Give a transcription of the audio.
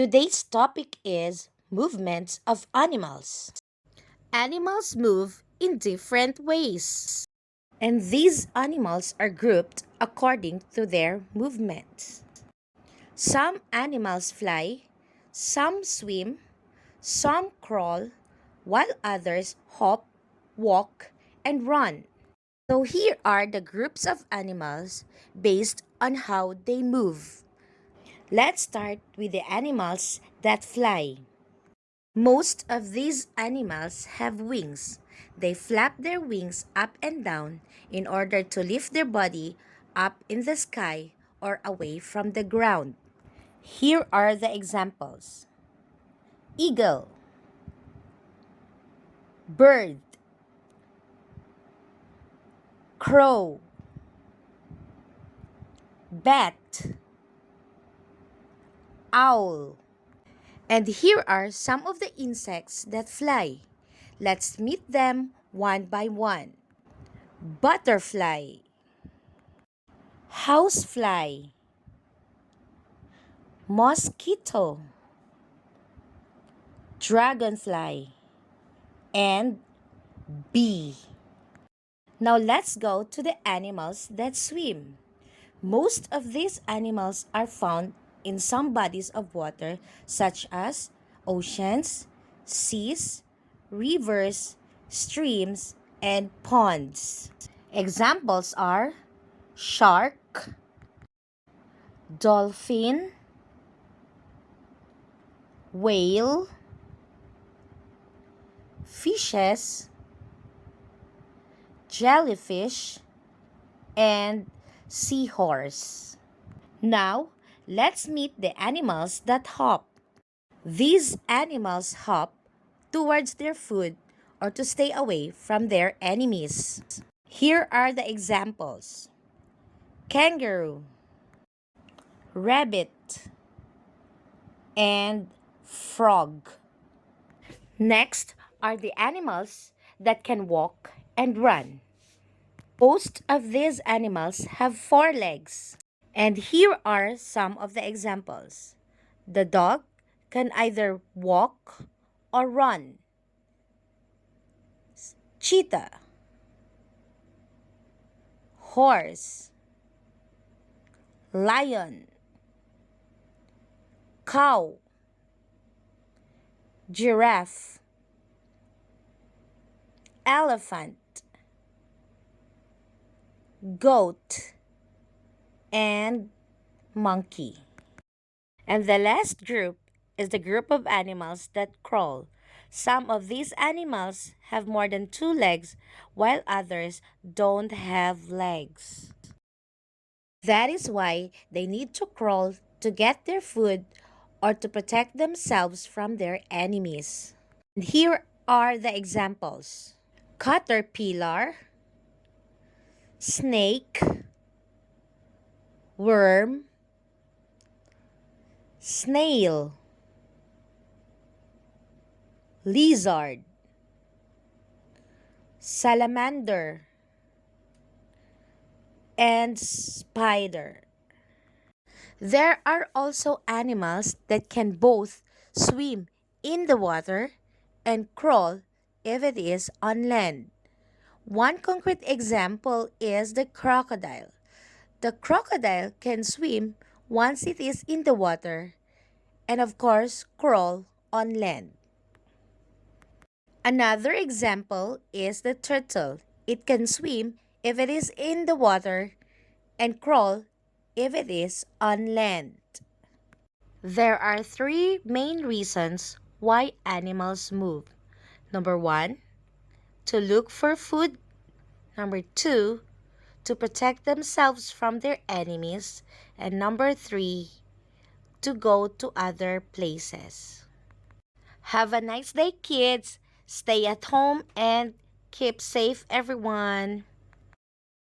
Today's topic is movements of animals. Animals move in different ways, and these animals are grouped according to their movements. Some animals fly, some swim, some crawl, while others hop, walk, and run. So here are the groups of animals based on how they move. Let's start with the animals that fly. Most of these animals have wings. They flap their wings up and down in order to lift their body up in the sky or away from the ground. Here are the examples: eagle, bird, crow, bat, owl. And here are some of the insects that fly. Let's meet them one by one. Butterfly, housefly, mosquito, dragonfly, and bee. Now let's go to the animals that swim. Most of these animals are found in some bodies of water such as oceans, seas, rivers, streams, and ponds. Examples are shark, dolphin, whale, fishes, jellyfish, and seahorse. Now, let's meet the animals that hop. These animals hop towards their food or to stay away from their enemies. Here are the examples: kangaroo, rabbit, and frog. Next are the animals that can walk and run. Most of these animals have four legs. And here are some of the examples. The dog can either walk or run. Cheetah, horse, lion, cow, giraffe, elephant, goat, and monkey. And the last group is the group of animals that crawl. Some of these animals have more than two legs, while others don't have legs. That is why they need to crawl to get their food or to protect themselves from their enemies. And here are the examples: caterpillar, snake, worm, snail, lizard, salamander, and spider. There are also animals that can both swim in the water and crawl if it is on land. One concrete example is the crocodile. The crocodile can swim once it is in the water and, of course, crawl on land. Another example is the turtle. It can swim if it is in the water and crawl if it is on land. There are three main reasons why animals move. Number one, to look for food. Number two, to protect themselves from their enemies. And number three, to go to other places. Have a nice day, kids. Stay at home and keep safe, everyone.